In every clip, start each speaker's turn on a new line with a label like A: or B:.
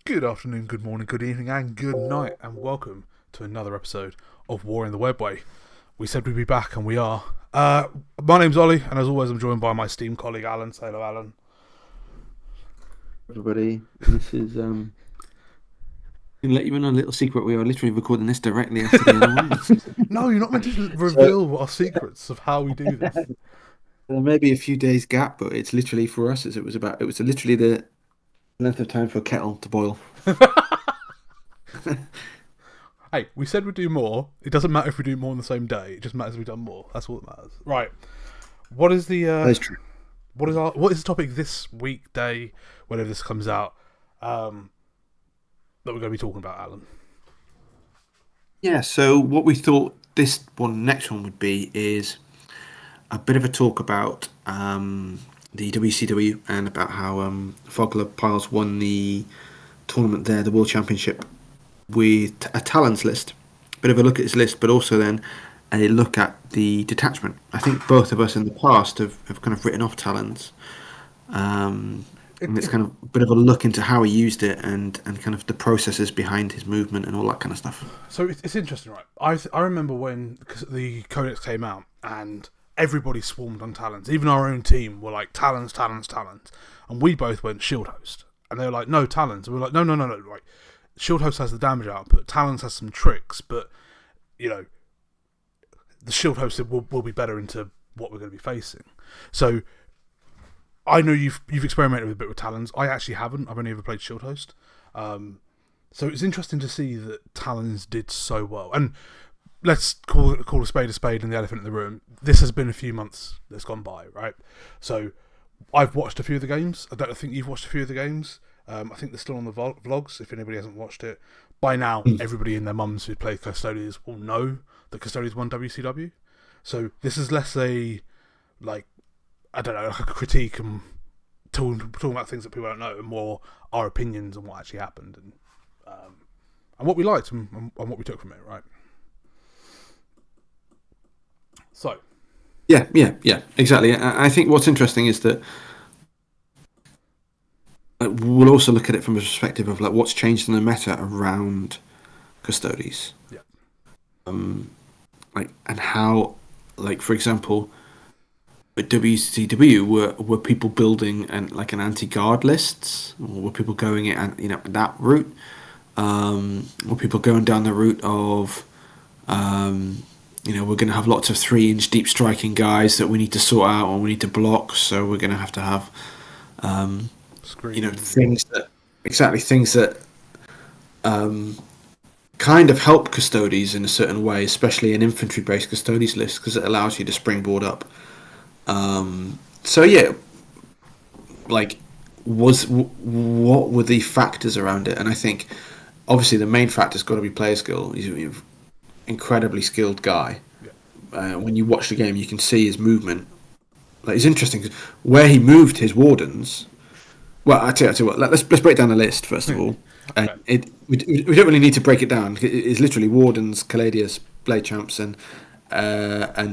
A: Good afternoon, good morning, good evening, and good night, and welcome to another episode of War in the Webway. We said we'd be back, and we are. My name's Ollie, and as always, I'm joined by my esteemed colleague Alan. Say hello, Alan.
B: Everybody. This is Gonna let you in on a little secret. We are literally recording this directly after the Alun.
A: No, you're not meant to
B: So
A: reveal our secrets of how we do this.
B: there may be a few days gap, but it's literally for us as it was literally the length of time for a kettle to boil.
A: Hey, we said we'd do more. It doesn't matter if we do more on the same day. It just matters if we've done more. That's all that matters. Right. What is the
B: That's true.
A: what is the topic this weekday, whenever this comes out, that we're going to be talking about, Alan?
B: Yeah, so what we thought this next one would be is a bit of a talk about the WCW and about how Folger Pyles won the tournament there, the World Championship, with a talents list. Bit of a look at his list, but also then a look at the detachment. I think both of us in the past have kind of written off talents. And it's kind of a bit of a look into how he used it and kind of the processes behind his movement and all that kind of stuff.
A: So it's interesting, right? I remember when the Codex came out and everybody swarmed on Talons. Even our own team were like Talons, Talons, Talons, and we both went Shield Host, and they were like, no Talons. And we were like, no, no, no, no. Like Shield Host has the damage output. Talons has some tricks, but you know the Shield Host will be better into what we're going to be facing. So I know you've experimented with a bit with Talons. I actually haven't. I've only ever played Shield Host. So it's interesting to see that Talons did so well. And let's call a spade and the elephant in the room. This has been a few months that's gone by, right? So I've watched a few of the games. I think you've watched a few of the games. I think they're still on the vlogs, if anybody hasn't watched it. By now, everybody and their mums who play Custodes will know that Custodes won WCW. So this is less a, like, I don't know, like a critique and talking about things that people don't know, and more our opinions on what actually happened and what we liked and what we took from it, right? So,
B: Yeah, exactly. I think what's interesting is that we'll also look at it from a perspective of like what's changed in the meta around Custodes.
A: yeah,
B: Like and how, like for example, at WCW were people building an anti-guard lists, or were people going it and that route? Were people going down the route of we're going to have lots of 3-inch deep striking guys that we need to sort out or we need to block, so we're going to have
A: screen,
B: things that kind of help Custodes in a certain way, especially an infantry-based Custodes list, because it allows you to springboard up. So yeah, like what were the factors around it? And I think obviously the main factor's got to be player skill. He's an incredibly skilled guy.
A: yeah,
B: When you watch the game, you can see his movement. Like it's interesting 'cause where he moved his wardens. Well, I tell you what. Let's break down the list first of all. And
A: okay,
B: we don't really need to break it down. It's literally wardens, Caladius, Blade Champs, and a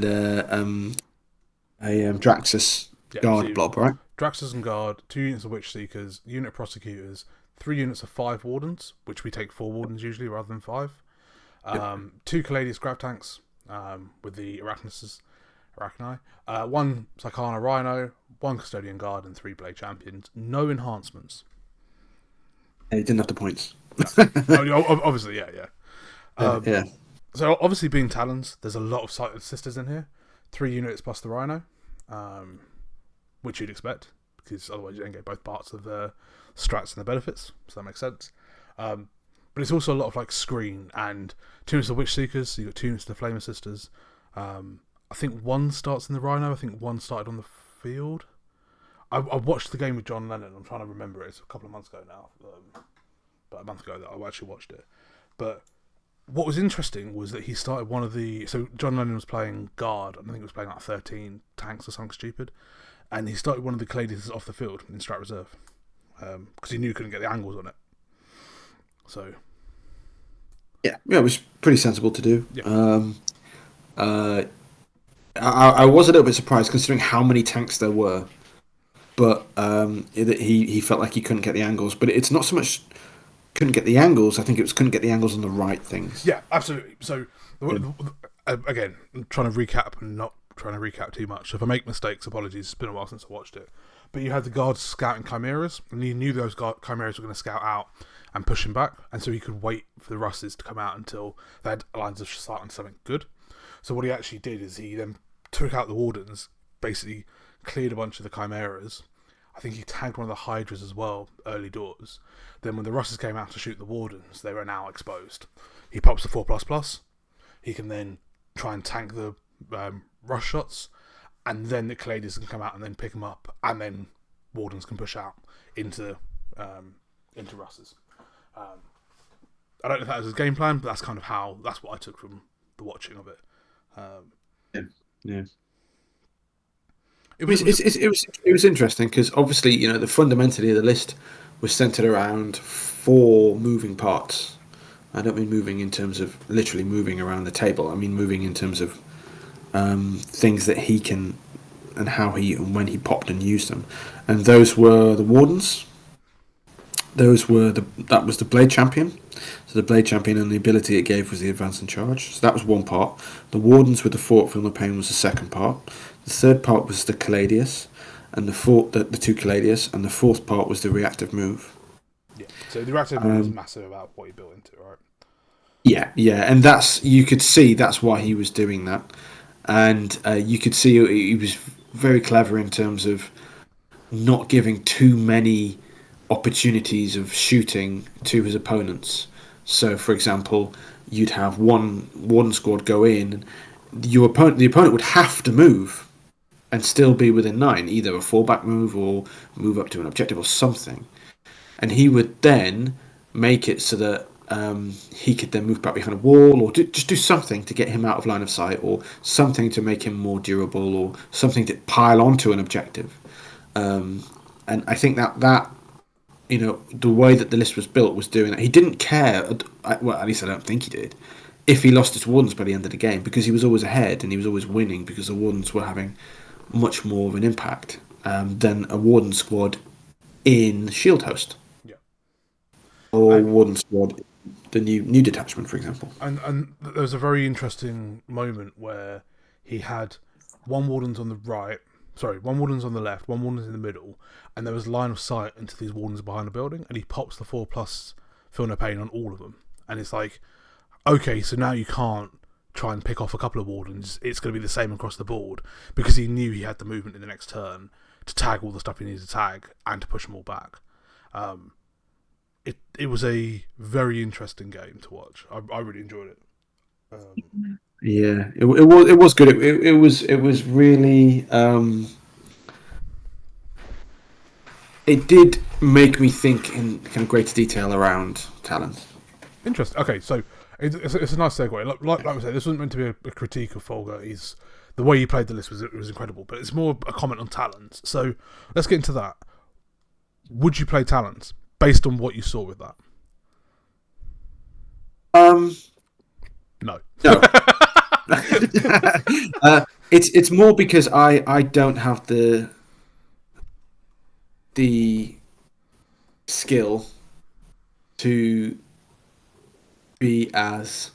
B: Draxus
A: yeah.
B: guard
A: So
B: blob, right?
A: Draxus and Guard, 2 units of Witch Seekers, unit Prosecutors, 3 units of 5 Wardens, which we take 4 Wardens usually rather than 5.
B: Yep.
A: 2 Caladius Grav Tanks with the Arachni, 1 Psychana Rhino, 1 Custodian Guard, and 3 Blade Champions. No enhancements.
B: He didn't have the points.
A: Obviously, yeah, yeah.
B: Yeah.
A: So obviously, being Talons, there's a lot of Sighted Sisters in here. 3 units plus the Rhino, which you'd expect, because otherwise you don't get both parts of the strats and the benefits. So that makes sense. But it's also a lot of like screen and 2 units of Witch Seekers. So you've got 2 units of the Flamer Sisters. I think one starts in the Rhino. I think one started on the field. I watched the game with John Lennon. I'm trying to remember it. It's a couple of months ago now. About a month ago that I actually watched it. But what was interesting was that he started one of the... So John Lennon was playing guard. I think he was playing like 13 tanks or something stupid. And he started one of the Caladius off the field in strat reserve. Because he knew he couldn't get the angles on it. So...
B: Yeah, it was pretty sensible to do.
A: Yeah.
B: I was a little bit surprised considering how many tanks there were, but he felt like he couldn't get the angles. But it's not so much couldn't get the angles. I think it was couldn't get the angles on the right things.
A: Yeah, absolutely. So again, I'm trying to recap and not trying to recap too much. So if I make mistakes, apologies. It's been a while since I watched it. But you had the guards scouting chimeras, and you knew those chimeras were going to scout out and push him back, and so he could wait for the Russes to come out until they had lines of sight on something good. So what he actually did is he then took out the wardens, basically cleared a bunch of the chimeras. I think he tagged one of the hydras as well, early doors. Then when the Russes came out to shoot the wardens, they were now exposed. He pops the 4++. He can then try and tank the rush shots, and then the Custodes can come out and then pick them up, and then wardens can push out into Russes. I don't know if that was his game plan, but that's kind of that's what I took from the watching of it.
B: Yeah. It was interesting because obviously, you know, the fundamentally the list was centered around 4 moving parts. I don't mean moving in terms of literally moving around the table. I mean moving in terms of things that he can and how he and when he popped and used them. And those were the wardens. That was the blade champion. So the blade champion and the ability it gave was the advance and charge. So that was one part. The wardens with the fort from the pain was the second part. The third part was the Custodes, and the 2 Custodes, and the fourth part was the reactive move.
A: Yeah. So the reactive move is massive about what he built into, right?
B: Yeah, and you could see that's why he was doing that, and you could see he was very clever in terms of not giving too many opportunities of shooting to his opponents. So, for example, you'd have one squad go in, the opponent would have to move and still be within 9, either a fallback move or move up to an objective or something. And he would then make it so that he could then move back behind a wall or just do something to get him out of line of sight, or something to make him more durable, or something to pile onto an objective. And I think that you know, the way that the list was built was doing that. He didn't care, well, at least I don't think he did, if he lost his wardens by the end of the game, because he was always ahead and he was always winning because the wardens were having much more of an impact than a warden squad in Shield Host.
A: Yeah.
B: Or warden squad, the new detachment, for example.
A: And there was a very interesting moment where he had one warden's on the right, one warden's on the left, one warden's in the middle, and there was line of sight into these wardens behind the building, and he pops the 4+ feel no pain on all of them. And it's like, okay, so now you can't try and pick off a couple of wardens. It's going to be the same across the board, because he knew he had the movement in the next turn to tag all the stuff he needed to tag and to push them all back. It was a very interesting game to watch. I really enjoyed it.
B: Yeah, it was good. It was really. It did make me think in kind of greater detail around Talons.
A: Interesting. Okay, so it's a nice segue. Like I said, this wasn't meant to be a critique of Folger. The way he played the list was incredible, but it's more a comment on Talons. So let's get into that. Would you play Talons based on what you saw with that? No.
B: It's more because I don't have the skill to be as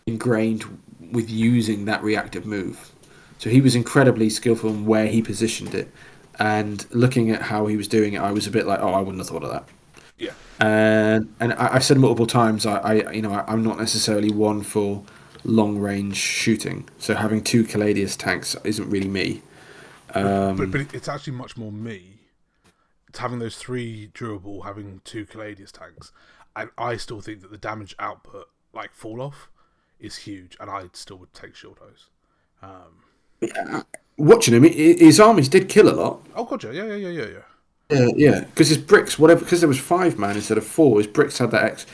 B: ingrained with using that reactive move. So he was incredibly skillful in where he positioned it, and looking at how he was doing it, I was a bit like, oh, I wouldn't have thought of that.
A: Yeah.
B: And I've said multiple times, I'm not necessarily one for long range shooting. So having 2 Custodes tanks isn't really me.
A: But it's actually much more me. It's having those 3 durable, having 2 Custodes tanks, and I still think that the damage output, like fall off, is huge, and I still would take Shield Hose.
B: Watching him, his armies did kill a lot.
A: Oh god, yeah.
B: Yeah, because his bricks, because there was 5 man instead of 4, his bricks had that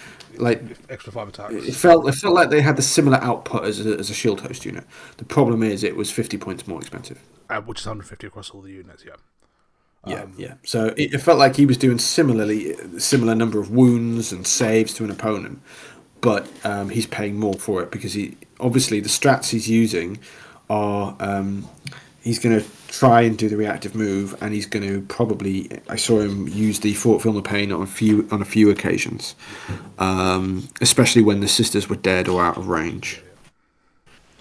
A: extra 5 attacks.
B: It felt like they had the similar output as a Shield Host unit. The problem is it was 50 points more expensive,
A: which is 150 across all the units.
B: Yeah. So it felt like he was doing similar number of wounds and saves to an opponent, but he's paying more for it because he obviously the strats he's using are he's going to try and do the reactive move, and he's going to probably. I saw him use the Fort Film of Pain on a few occasions, especially when the sisters were dead or out of range.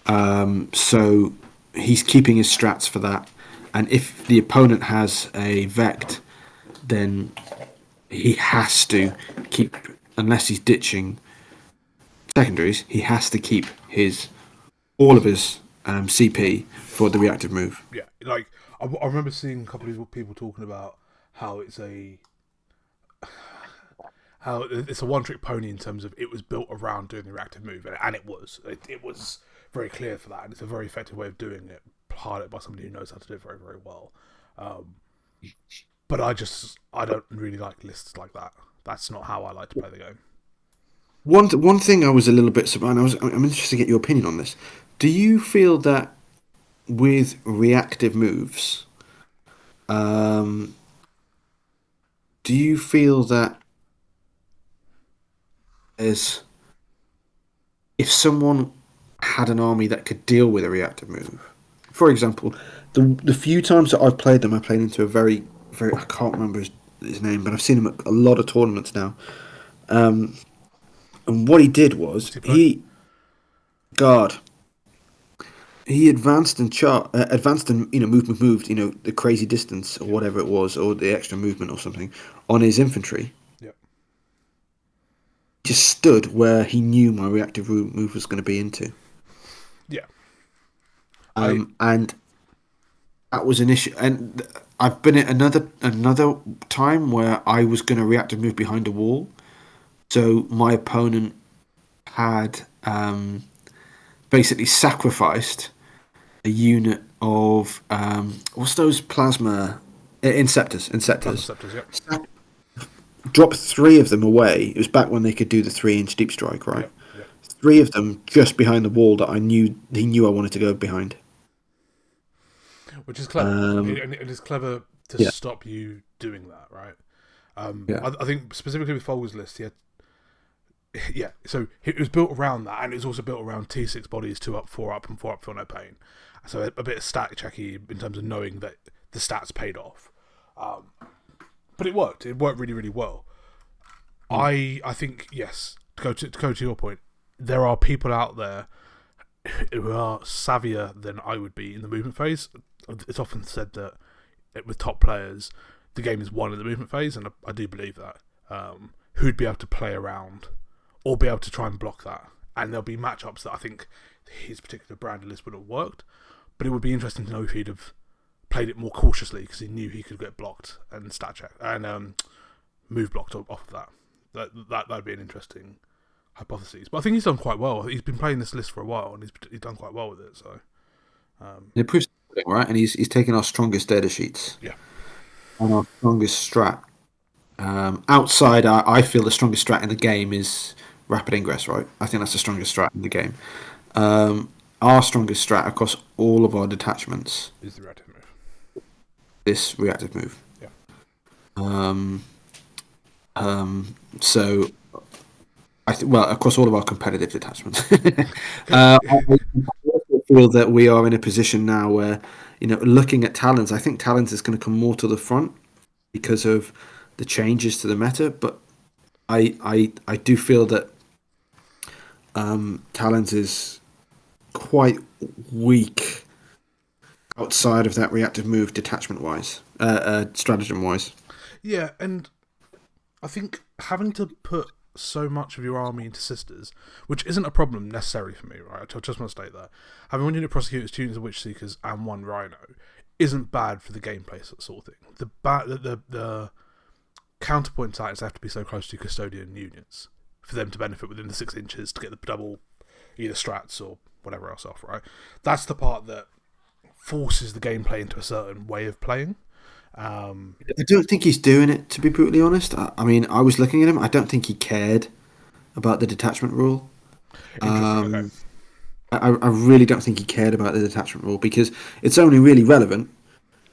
B: So he's keeping his strats for that, and if the opponent has a Vect, then he has to keep, unless he's ditching secondaries, he has to keep all of his CP for the reactive move.
A: Yeah, like I remember seeing a couple of people talking about how it's a one-trick pony in terms of it was built around doing the reactive move, and it was very clear for that, and it's a very effective way of doing it, piloted by somebody who knows how to do it very, very well. But I don't really like lists like that. That's not how I like to play the game.
B: One thing I was a little bit surprised. I'm interested to get your opinion on this. Do you feel that with reactive moves, do you feel that if someone had an army that could deal with a reactive move, for example, the few times that I've played them, I played into a very, very, I can't remember his name, but I've seen him at a lot of tournaments now. And what he did was he advanced and moved the crazy distance or whatever it was, or the extra movement or something on his infantry.
A: Yep.
B: Just stood where he knew my reactive move was going to be into.
A: Yeah.
B: And that was an issue. And I've been at another time where I was going to reactive move behind a wall. So my opponent had basically sacrificed a unit of what's those plasma inceptors?
A: Yep.
B: Dropped 3 of them away. It was back when they could do the 3-inch deep strike, right?
A: Yep.
B: 3 of them just behind the wall that he knew I wanted to go behind.
A: Which is clever. It is clever to stop you doing that, right? I think specifically with Folger's list, he had. Yeah, so it was built around that, and it was also built around T6 bodies, 2 up, 4 up, and 4 up, feel no pain. So a bit of stat checky in terms of knowing that the stats paid off. But it worked. It worked really, really well. I think, yes, to go to your point, there are people out there who are savvier than I would be in the movement phase. It's often said that with top players, the game is won in the movement phase, and I do believe that. Who'd be able to play around or be able to try and block that. And there'll be matchups that I think his particular brand of list would have worked, but it would be interesting to know if he'd have played it more cautiously because he knew he could get blocked and stat check and move blocked off of that. That'd be an interesting hypothesis. But I think he's done quite well. He's been playing this list for a while, and he's done quite well with it. So
B: it proves something, right? And he's taken our strongest data sheets.
A: Yeah.
B: And our strongest strat. Outside, I feel the strongest strat in the game is rapid ingress, right? I think that's the strongest strat in the game. Our strongest strat across all of our detachments
A: is the reactive move.
B: This reactive move.
A: Yeah.
B: So, across all of our competitive detachments, I feel that we are in a position now where, looking at Talons, I think Talons is going to come more to the front because of the changes to the meta, but I do feel that Talons is quite weak outside of that reactive move, detachment-wise, stratagem-wise.
A: Yeah, and I think having to put so much of your army into sisters, which isn't a problem necessarily for me, right? I just want to state that. Having 1 unit prosecutors, 2 units of witch seekers, and 1 rhino isn't bad for the gameplay sort of thing. The counterpoint to that is they have to be so close to custodian units for them to benefit within the 6 inches to get the double either strats or whatever else off, right? That's the part that forces the gameplay into a certain way of playing.
B: I don't think he's doing it, to be brutally honest. I mean, I was looking at him. I don't think he cared about the detachment rule.
A: Okay.
B: I really don't think he cared about the detachment rule because it's only really relevant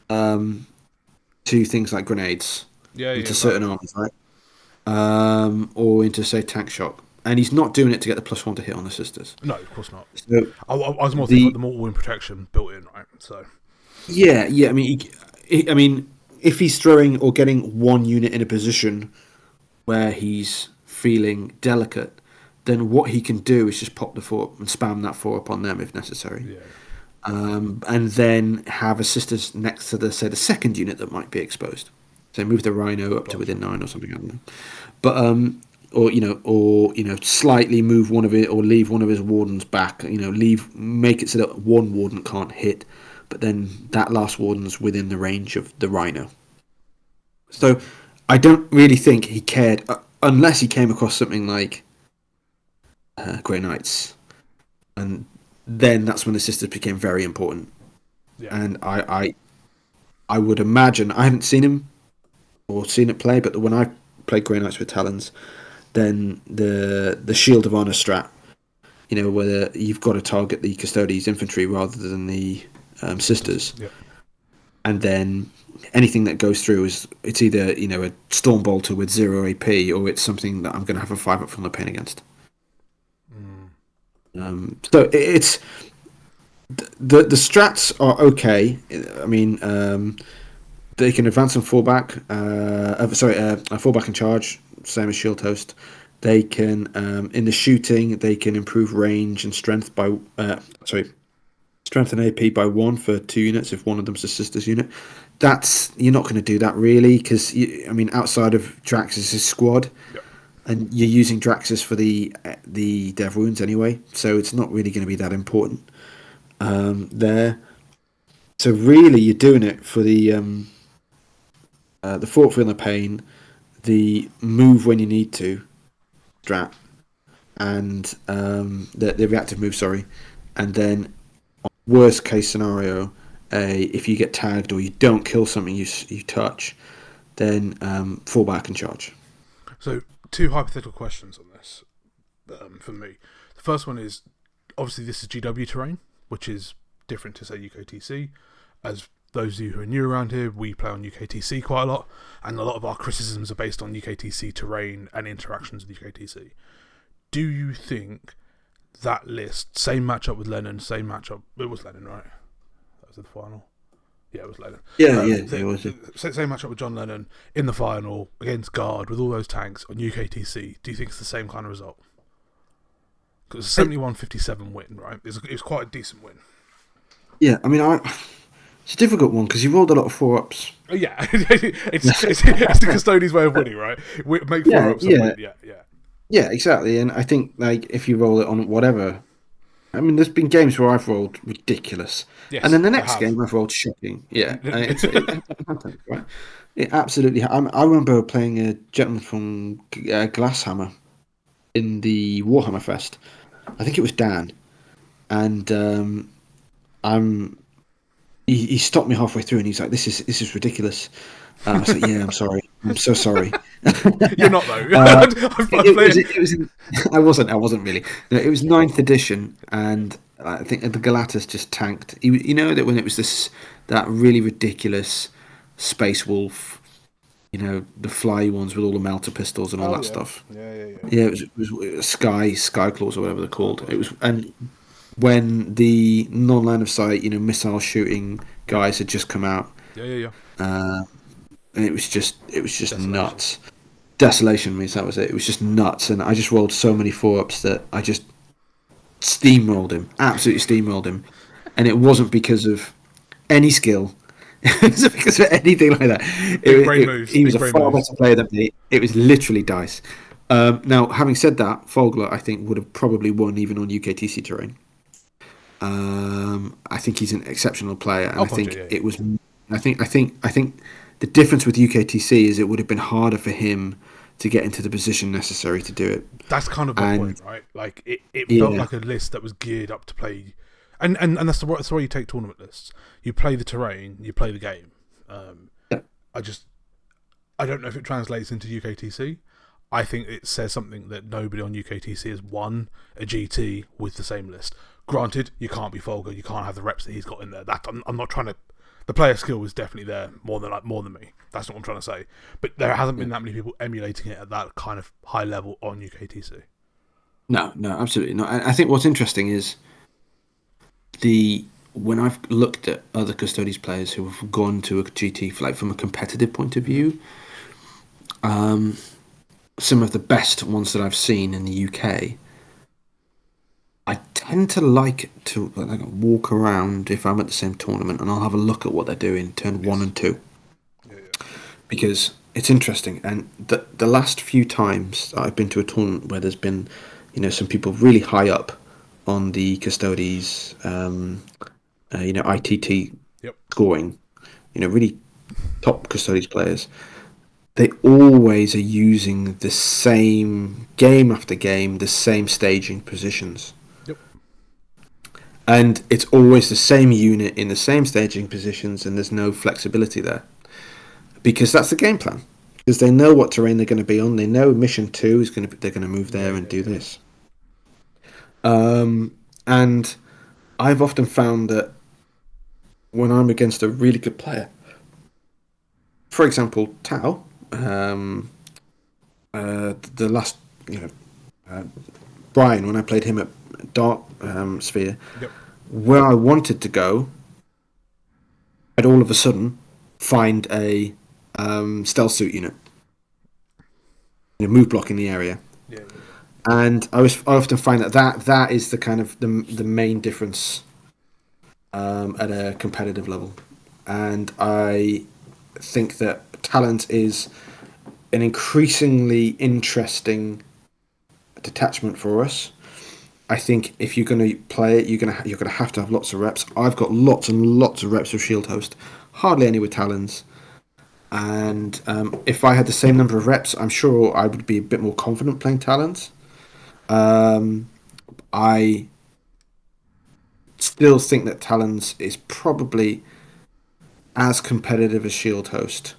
B: to things like grenades. Into certain armies, right? Or into, say, tank shock. And he's not doing it to get the +1 to hit on the sisters.
A: No, of course not.
B: So
A: I was more thinking about the mortal wound protection built in, right? So
B: Yeah, yeah. I mean, if he's throwing or getting one unit in a position where he's feeling delicate, then what he can do is just pop the 4 up and spam that 4 up on them if necessary.
A: Yeah.
B: And then have assisters next to the second unit that might be exposed. So move the Rhino up to
A: Gotcha.
B: within 9 or something. I don't know. But or slightly move one of it, or leave one of his wardens back. Make it so that one warden can't hit, but then that last warden's within the range of the Rhino. So I don't really think he cared unless he came across something like Grey Knights, and then that's when the sisters became very important.
A: Yeah.
B: And I would imagine, I haven't seen him or seen it play, but when I played Grey Knights with Talons, then the Shield of Honor strat, where you've got to target the Custodes infantry rather than the sisters,
A: Yep.
B: and then anything that goes through it's either a Storm Bolter with 0 AP, or it's something that I'm going to have a 5 up from the pain against. So it's the strats are okay. I mean, they can advance and fall back. Fall back and charge, same as Shield Host. They can, in the shooting, they can improve range and strength by, strength and AP by 1 for 2 units if one of them's a sisters unit. You're not going to do that really, because outside of Drax's squad,
A: Yep.
B: and you're using Draxus for the Dev Wounds anyway, so it's not really going to be that important there. So really, you're doing it for the Fort Feeling the Pain, the move when you need to, strat, and the reactive move. Sorry, and then worst case scenario, if you get tagged or you don't kill something you touch, then fall back and charge.
A: So, 2 hypothetical questions on this for me. The first one is, obviously this is GW terrain, which is different to, say, UKTC. As those of you who are new around here, we play on UKTC quite a lot, and a lot of our criticisms are based on UKTC terrain and interactions with UKTC. Do you think that list, same matchup with Lennon, same matchup... It was Lennon, right? That was the final? Yeah, it was Lennon.
B: It was.
A: Same matchup with John Lennon in the final against Guard with all those tanks on UKTC. Do you think it's the same kind of result? Because it's a 71-57 win, right? It was quite a decent win.
B: Yeah, it's a difficult one because you rolled a lot of 4-ups.
A: Oh, yeah, it's the Custodes way of winning, right? Make 4-ups and win.
B: Yeah, exactly. And I think if you roll it on whatever, there's been games where I've rolled ridiculous,
A: Yes,
B: and then the next game I've rolled shocking. Yeah, right. It absolutely. I remember playing a gentleman from Glasshammer in the Warhammer Fest. I think it was Dan, and he stopped me halfway through and he's like, "This is ridiculous." I was like, "Yeah, I'm sorry. I'm so sorry."
A: You're not though.
B: I wasn't really. No, it was 9th edition, and I think the Galatas just tanked. That when it was that really ridiculous Space Wolf, the fly ones with all the melter pistols and all that stuff.
A: Yeah.
B: It was Sky Claws or whatever they're called. It was, and when the non-line of sight, missile shooting guys had just come out.
A: Yeah.
B: And it was just nuts. Desolation means that was it. It was just nuts, and I just rolled so many 4-ups that I just steamrolled him, absolutely steamrolled him, and it wasn't because of any skill. It wasn't because of anything like that. He was a far better player than me. It was literally dice. Now, having said that, Folger, I think, would have probably won even on UKTC terrain. I think he's an exceptional player, and it was. I think the difference with UKTC is it would have been harder for him to get into the position necessary to do it.
A: That's kind of my point, right? Like it felt like a list that was geared up to play, and that's the way you take tournament lists. You play the terrain, you play the game. I don't know if it translates into UKTC. I think it says something that nobody on UKTC has won a GT with the same list. Granted, you can't be Folger, you can't have the reps that he's got in there. That I'm not trying to. The player skill was definitely there more than me. That's not what I'm trying to say. But there hasn't been that many people emulating it at that kind of high level on UKTC.
B: No, absolutely not. I think what's interesting is when I've looked at other Custodes players who have gone to a GT, like from a competitive point of view, some of the best ones that I've seen in the UK, I tend to like to walk around if I'm at the same tournament, and I'll have a look at what they're doing, turn 1 and 2,
A: Yeah,
B: because it's interesting. And the last few times that I've been to a tournament where there's been, some people really high up on the Custodes, ITT
A: Yep.
B: scoring, really top Custodes players, they always are using the same game after game, the same staging positions.
A: Yep.
B: And it's always the same unit in the same staging positions, and there's no flexibility there. Because that's the game plan. Because they know what terrain they're going to be on. They know mission 2 is going to they're going to move there and do this. And I've often found that when I'm against a really good player, for example, Tao, the last, Brian, when I played him at Dark Sphere,
A: Yep.
B: where I wanted to go, I'd all of a sudden find a stealth suit unit, move block in the area.
A: Yeah.
B: And I often find that is the kind of the main difference at a competitive level. And I think that Talent is an increasingly interesting detachment for us. I think if you're going to play it, you're going to have to have lots of reps. I've got lots and lots of reps with Shield Host, hardly any with Talons. And if I had the same number of reps, I'm sure I would be a bit more confident playing Talons. I still think that Talons is probably as competitive as Shield Host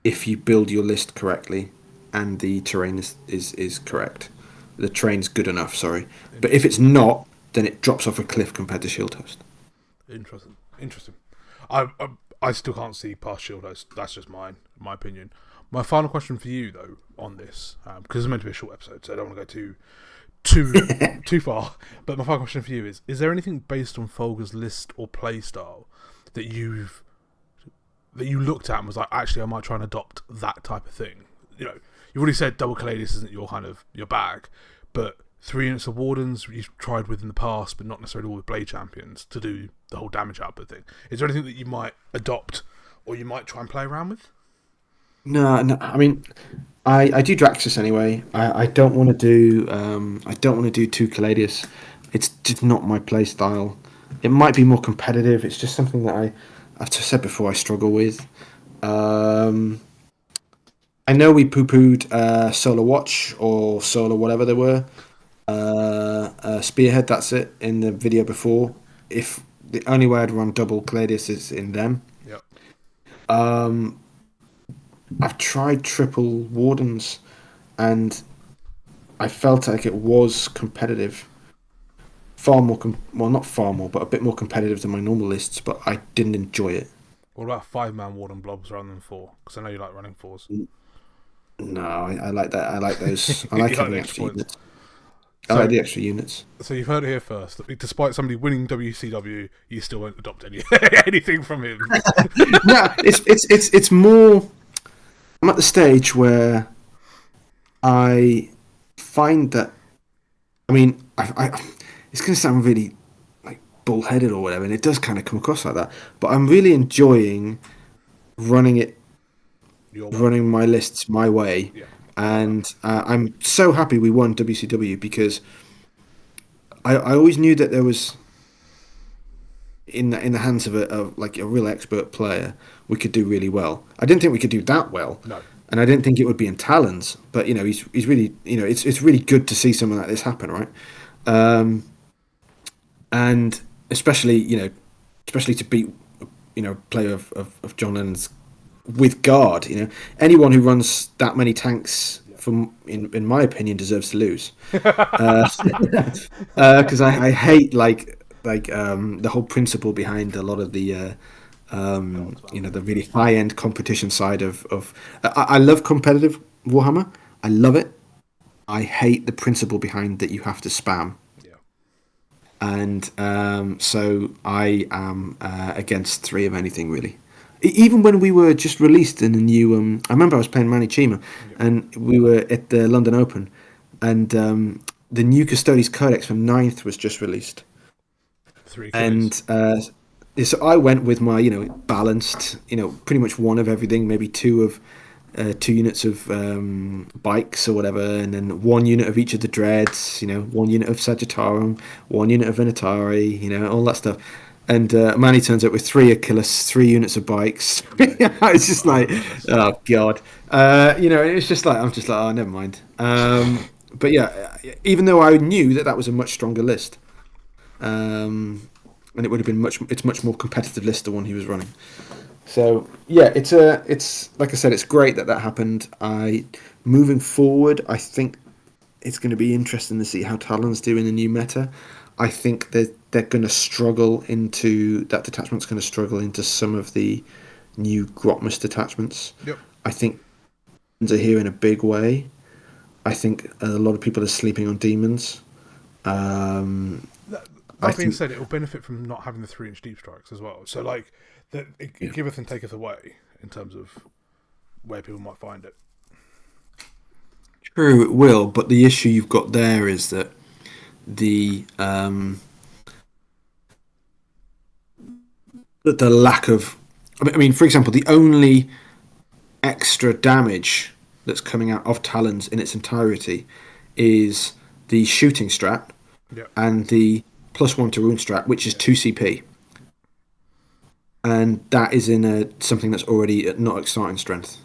B: if you build your list correctly and the terrain is correct. The terrain's good enough, sorry. But if it's not, then it drops off a cliff compared to Shield Host.
A: Interesting. I still can't see past Shield Host. That's just my opinion. My final question for you, though, on this, because it's meant to be a short episode, so I don't want to go too far. But my final question for you is there anything based on Folger's list or play style that you looked at and was like, actually, I might try and adopt that type of thing? You've already said double Custodes isn't your bag, but 3 units of Wardens you've tried with in the past, but not necessarily all with Blade Champions to do the whole damage output thing. Is there anything that you might adopt or you might try and play around with?
B: No. I mean, I do Draxus anyway. I don't want to do 2 Caladius. It's just not my play style. It might be more competitive. It's just something that I've said before, I struggle with. I know we poo-pooed Solar Watch or Solar whatever they were. Spearhead, that's it, in the video before. If the only way I'd run double Caladius is in them.
A: Yep.
B: I've tried triple Wardens, and I felt like it was competitive. Far more, not far more, but a bit more competitive than my normal lists, but I didn't enjoy it.
A: What about 5-man Warden blobs rather than 4? Because I know you like running 4s.
B: No, I like that. I like those. I like having extra units. I
A: So,
B: like the extra units.
A: So you've heard it here first. Despite somebody winning WCW, you still won't adopt anything from him.
B: No, it's more. I'm at the stage where I find that. I mean, it's going to sound really like bullheaded or whatever, and it does kind of come across like that. But I'm really enjoying running my lists my way.
A: Yeah.
B: And I'm so happy we won WCW because I always knew that there was in the hands of a real expert player, we could do really well. I didn't think we could do that well.
A: No.
B: And I didn't think it would be in Talons, but he's really it's really good to see something like this happen, right? And especially to beat a player of John Lennon's with guard. Anyone who runs that many tanks, in my opinion, deserves to lose. Because I hate the whole principle behind a lot of the the really high end competition side of. I love competitive Warhammer. I love it. I hate the principle behind that you have to spam.
A: Yeah.
B: And so I am against 3 of anything really. Even when we were just released in the new, I remember I was playing Manny Chima, and we were at the London Open, and the new Custodes Codex from 9th was just released.
A: 3
B: And so I went with my, balanced, pretty much 1 of everything, maybe 2 units of bikes or whatever, and then 1 unit of each of the dreads, 1 unit of Sagittarium, 1 unit of Venatari, all that stuff. And Manny turns up with 3 Achilles, 3 units of bikes. It's just like, oh god, it's just like I'm just like, oh, never mind. But yeah, even though I knew that was a much stronger list, and it would have been it's much more competitive list the one he was running. So yeah, it's like I said, it's great that happened. Moving forward, I think it's going to be interesting to see how Talons do in the new meta. I think they're going to struggle into that detachment's going to struggle into some of the new Grotmus detachments.
A: Yep.
B: I think demons are here in a big way. I think a lot of people are sleeping on demons.
A: That being said, it will benefit from not having the 3-inch deep strikes as well. So like, it giveth and taketh away in terms of where people might find it.
B: True, it will, but the issue you've got there is that the lack of, I mean, for example, the only extra damage that's coming out of Talons in its entirety is the shooting strat and the +1 to wound strat, which is 2 CP, and that is in something that's already not at starting strength.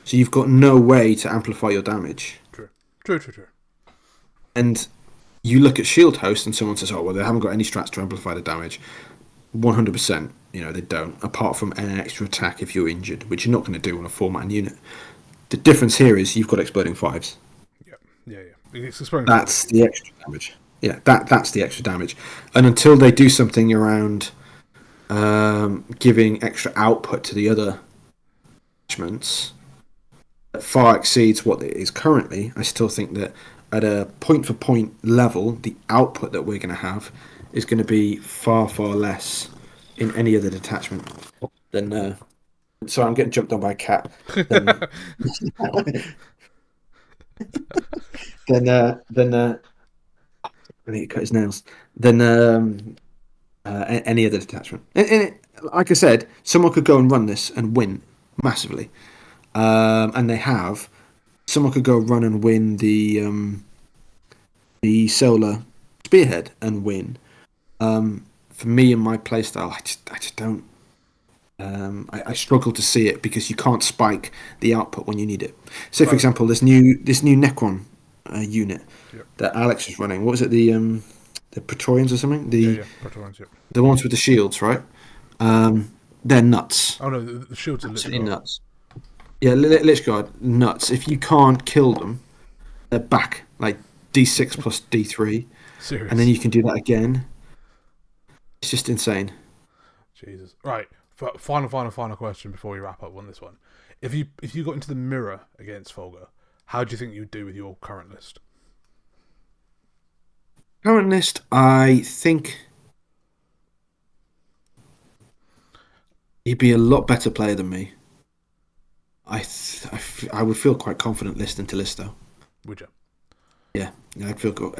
B: So you've got no way to amplify your damage.
A: True.
B: And you look at Shield Host and someone says, oh, well, they haven't got any strats to amplify the damage. 100%, they don't, apart from an extra attack if you're injured, which you're not going to do on a 4-man unit. The difference here is you've got exploding 5s.
A: Yeah. It's exploding.
B: That's the extra damage. Yeah, that's the extra damage. And until they do something around giving extra output to the other attachments that far exceeds what it is currently, I still think that at a point-for-point level, the output that we're going to have is going to be far, far less in any other detachment than... Sorry, I'm getting jumped on by a cat. Then I think he cut his nails. Then any other detachment. And like I said, someone could go and run this and win massively. And they have. Someone could go run and win the solar spearhead and win. For me and my playstyle, I just don't. I struggle to see it because you can't spike the output when you need it. So, for example, this new Necron unit that Alex is running. What was it? The Praetorians or something?
A: The Praetorians. Yep.
B: The ones with the shields, right? They're nuts.
A: Oh no, the shields are
B: absolutely nuts. Yeah, Lich Guard, nuts. If you can't kill them, they're back like D6 plus D3.
A: Serious.
B: And then you can do that again. It's just insane.
A: Jesus. Right. Final question before we wrap up on this one. If you got into the mirror against Folger, how do you think you'd do with your current list?
B: Current list, I think he'd be a lot better player than me. I would feel quite confident listing to list though.
A: Would you?
B: Yeah, I'd feel good.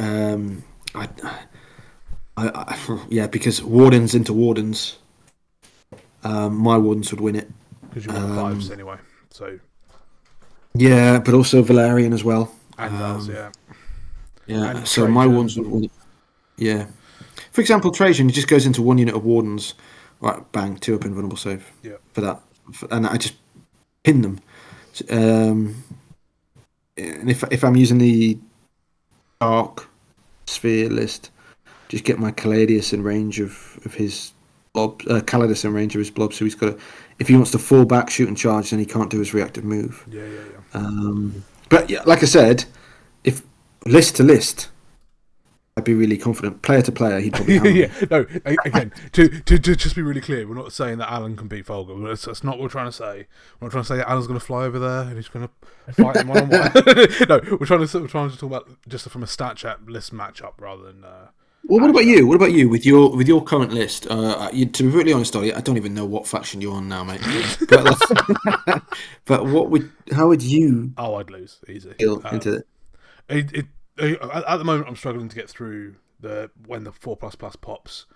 B: Yeah, because wardens into wardens. My wardens would win it.
A: Because you want 5s anyway, so.
B: Yeah, but also Valerian as well.
A: And does, yeah.
B: Yeah,
A: and
B: so
A: Trajan.
B: my wardens would win it. Yeah. For example, Trajan, he just goes into 1 unit of wardens. Right, bang, 2 up invulnerable save.
A: Yeah.
B: For that. And I just pin them. And if I'm using the Dark Sphere list, just get my Caladius in range of his blob, Calidus in range of his blob, so he's got if he wants to fall back, shoot and charge, then he can't do his reactive move.
A: Yeah.
B: But yeah, like I said, if list to list, I'd be really confident. Player to player, he'd probably handle
A: yeah. No, again, to just be really clear, we're not saying that Alan can beat Folger. That's not what we're trying to say. We're not trying to say that Alan's going to fly over there and he's going to fight him one on one. No, we're trying to talk about just from a stat chat list matchup rather than
B: Well, what about
A: Actually,
B: you? What about you with your current list? To be really honest, Ollie, I don't even know what faction you're on now, mate. But but how would you
A: oh, I'd lose easy.
B: feel into it?
A: It, at the moment, I'm struggling to get through when the 4++ pops,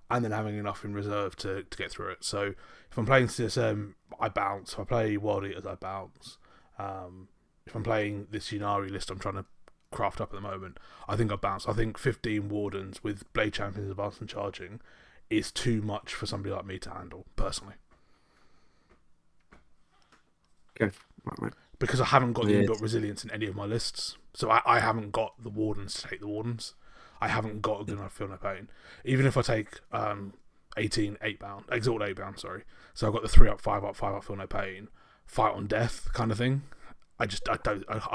A: and then having enough in reserve to get through it. So if I'm playing CSM, I bounce. If I play World Eaters, I bounce. If I'm playing this Yunari list I'm trying to craft up at the moment, I think I bounce. I think 15 Wardens with Blade Champions Advanced and Charging is too much for somebody like me to handle, personally.
B: Okay, right.
A: Because I haven't got the
B: Yeah.
A: inbuilt resilience in any of my lists. So I haven't got the Wardens to take the Wardens. I haven't got a good enough Feel No Pain. Even if I take 18 8-bound, Exalt 8-bound, sorry. So I've got the 3 up, 5 up, 5 up Feel No Pain, fight on death kind of thing. I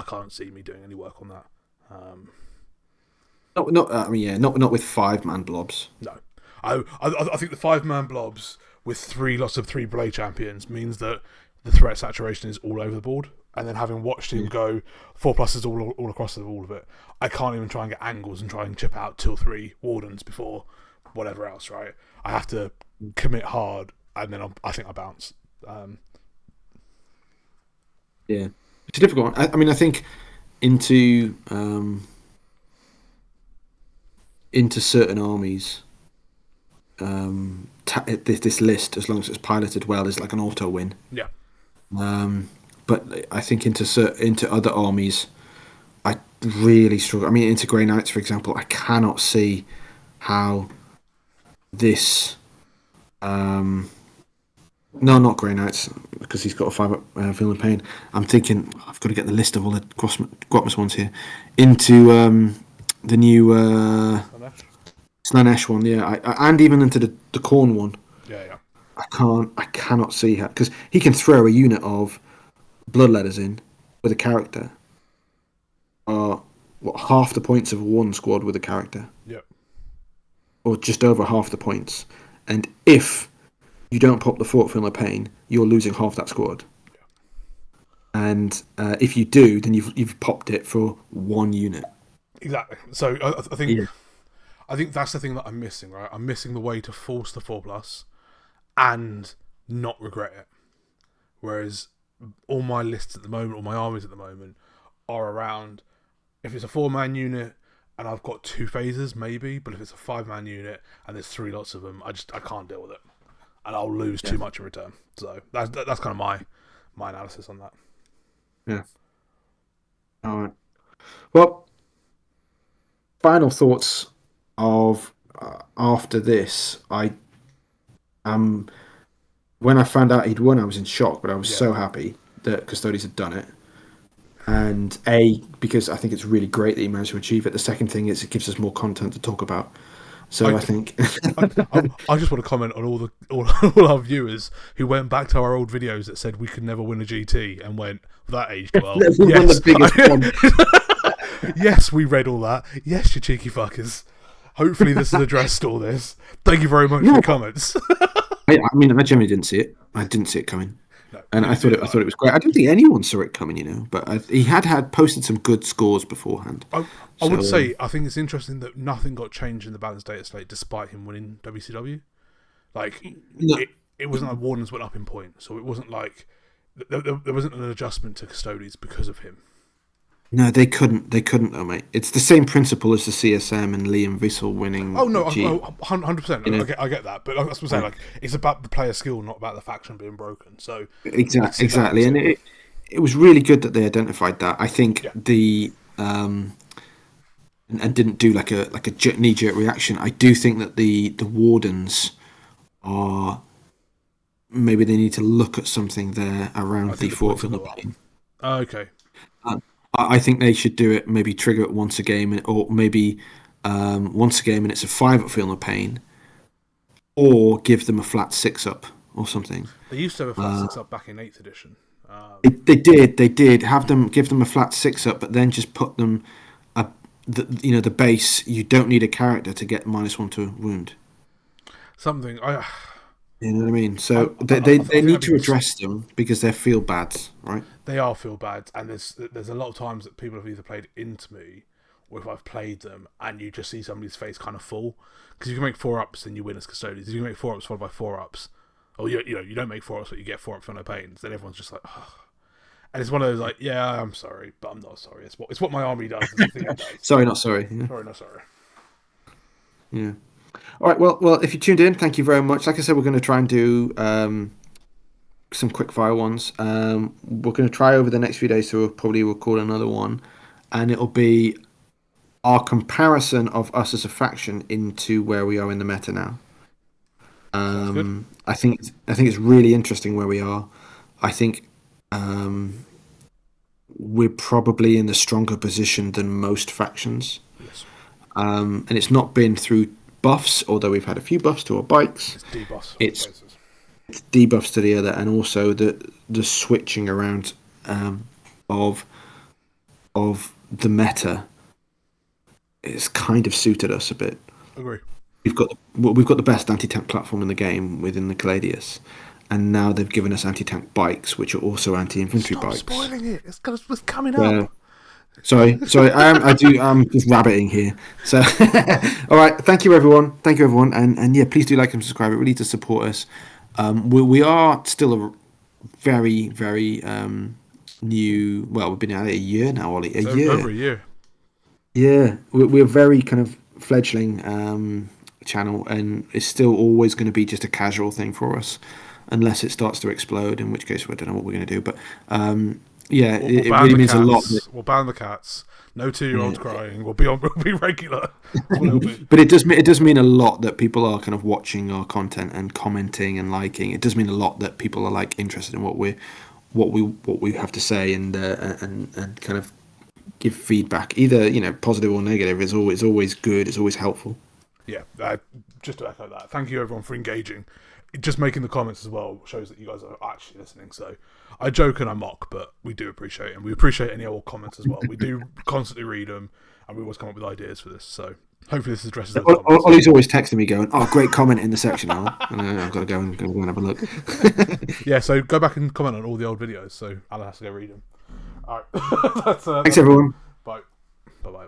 A: can't see me doing any work on that.
B: Not with 5-man blobs.
A: No. I think the 5-man blobs with 3 lots of 3 Blade Champions means that the threat saturation is all over the board. And then having watched him go 4+ all across all of it, I can't even try and get angles and try and chip out 2 or 3 Wardens before whatever else, right? I have to commit hard, and then I think I bounce.
B: Yeah, it's a difficult one. I think into certain armies, this list, as long as it's piloted well, is like an auto win.
A: Yeah.
B: But I think into other armies, I really struggle. I mean, into Grey Knights, for example, I cannot see how this. No, not Grey Knights, because he's got a 5-up Feel No Pain. I'm thinking I've got to get the list of all the Grotmus ones here. Into the new Slanesh one, yeah, and even into the Khorne one.
A: Yeah.
B: I cannot see how, because he can throw a unit of Bloodletters in with a character. Half the points of one squad with a character.
A: Yep.
B: Or just over half the points. And if you don't pop the Fort Feel No Pain, you're losing half that squad. Yeah. And if you do, then you've popped it for one unit.
A: Exactly. So I think I think that's the thing that I'm missing, right? I'm missing the way to force the 4+ and not regret it. Whereas all my lists at the moment, all my armies at the moment, are around, if it's a 4-man unit and I've got 2 phases, maybe, but if it's a 5-man unit and there's 3 lots of them, I can't deal with it. And I'll lose too much in return. So that's kind of my analysis on that.
B: Yeah. All right. Well, final thoughts of after this. When I found out he'd won, I was in shock, but I was so happy that Custodes had done it. And because I think it's really great that he managed to achieve it. The second thing is it gives us more content to talk about. So I think
A: I just want to comment on all our viewers who went back to our old videos that said we could never win a GT and went, that aged well. Yes. Yes, we read all that. Yes, you cheeky fuckers. Hopefully this has addressed all this. Thank you very much for your comments.
B: I genuinely didn't see it. I didn't see it coming. No, and I thought it was great. I don't think anyone saw it coming, but he had posted some good scores beforehand.
A: I would say I think it's interesting that nothing got changed in the balanced data slate despite him winning WCW. Like it wasn't like Wardens went up in points, so it wasn't like there wasn't an adjustment to Custodes because of him.
B: No, they couldn't though, mate. It's the same principle as the CSM and Liam Vissel winning.
A: Oh no, 100%. I get that, but that's what I'm saying. Like, it's about the player skill, not about the faction being broken. So
B: exactly, and it was really good that they identified that. I think and didn't do like a knee-jerk reaction. I do think that the Wardens are, maybe they need to look at something there around the Fort Feel No Pain.
A: Okay.
B: I think they should do it, maybe trigger it once a game, or maybe once a game and it's a 5-up Feel No Pain, or give them a flat 6-up or something.
A: They used to have a flat 6-up back in 8th edition.
B: They did give them a flat 6-up, but then just put them the base. You don't need a character to get -1 to wound.
A: Something
B: you know what I mean? So they need to address them because they're feel bads, right?
A: They are feel bad, and there's a lot of times that people have either played into me or if I've played them, and you just see somebody's face kind of fall. Because you can make 4-ups and you win as Custodes. If you can make 4-ups followed by 4-ups, or you don't make 4-ups but you get 4-ups for no pains, then everyone's just like, oh. And it's one of those like, yeah, I'm sorry, but I'm not sorry. It's what my army does. It's the thing it does.
B: Sorry, not sorry. Yeah.
A: Sorry, not sorry.
B: Yeah. All right. Well, if you tuned in, thank you very much. Like I said, we're going to try and do some quick fire ones. We're going to try over the next few days to probably record another one, and it'll be our comparison of us as a faction into where we are in the meta now. I think it's really interesting where we are. I think we're probably in a stronger position than most factions.
A: Yes.
B: And it's not been through buffs, although we've had a few buffs to our bikes.
A: It's debuffs.
B: It's debuffs to the other, and also the switching around of the meta. It's kind of suited us a bit.
A: Agree.
B: We've got the best anti-tank platform in the game within the Custodes, and now they've given us anti-tank bikes, which are also anti-infantry bikes.
A: Stop spoiling it. It's coming up.
B: Sorry. I'm just rabbiting here. So, all right. Thank you, everyone. And yeah, please do like and subscribe. It really does support us. We are still a very, very new. Well, we've been at it a year now, Ollie.
A: Over a year.
B: Yeah, we're very kind of fledgling channel, and it's still always going to be just a casual thing for us, unless it starts to explode. In which case, I don't know what we're going to do, but. Yeah, it really means a lot.
A: We'll ban the cats. No 2-year-olds crying. We'll be regular.
B: But it does mean a lot that people are kind of watching our content and commenting and liking. It does mean a lot that people are like interested in what we have to say and kind of give feedback, either positive or negative. It's always good. It's always helpful.
A: Yeah, just to echo that. Thank you everyone for engaging. Just making the comments as well shows that you guys are actually listening. So I joke and I mock, but we do appreciate it, and we appreciate any old comments as well. We do constantly read them, and we always come up with ideas for this. So hopefully this addresses those comments.
B: Ollie's always texting me going, "Oh, great comment in the section." I've got to go and have a look.
A: Yeah, so go back and comment on all the old videos. So Alan has to go read them. All right. Thanks
B: everyone.
A: Bye. Bye.